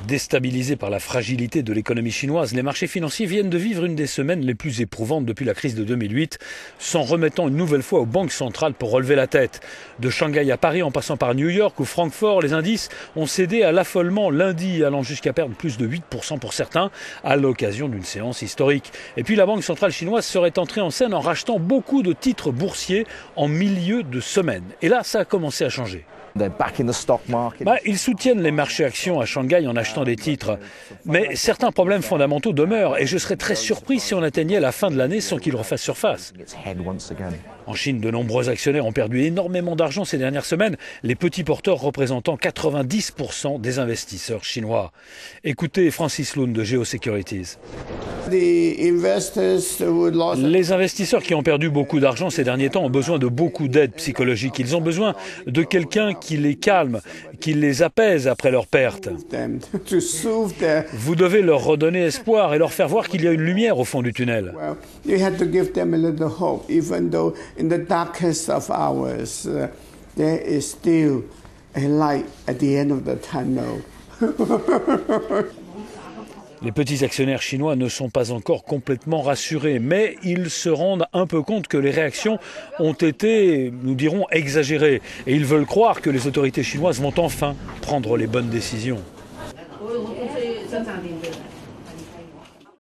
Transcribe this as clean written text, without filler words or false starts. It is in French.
Déstabilisés par la fragilité de l'économie chinoise, les marchés financiers viennent de vivre une des semaines les plus éprouvantes depuis la crise de 2008, s'en remettant une nouvelle fois aux banques centrales pour relever la tête. De Shanghai à Paris en passant par New York ou Francfort, les indices ont cédé à l'affolement lundi, allant jusqu'à perdre plus de 8% pour certains, à l'occasion d'une séance historique. Et puis la banque centrale chinoise serait entrée en scène en rachetant beaucoup de titres boursiers en milieu de semaine. Et là, ça a commencé à changer. Ils soutiennent les marchés actions à Shanghai en achetant des titres. Mais certains problèmes fondamentaux demeurent et je serais très surpris si on atteignait la fin de l'année sans qu'ils refassent surface. En Chine, de nombreux actionnaires ont perdu énormément d'argent ces dernières semaines, les petits porteurs représentant 90% des investisseurs chinois. Écoutez Francis Lun de GeoSecurities. Les investisseurs qui ont perdu beaucoup d'argent ces derniers temps ont besoin de beaucoup d'aide psychologique. Ils ont besoin de quelqu'un qui les calme, qui les apaise après leur perte. Vous devez leur redonner espoir et leur faire voir qu'il y a une lumière au fond du tunnel. Les petits actionnaires chinois ne sont pas encore complètement rassurés, mais ils se rendent un peu compte que les réactions ont été, nous dirons, exagérées. Et ils veulent croire que les autorités chinoises vont enfin prendre les bonnes décisions.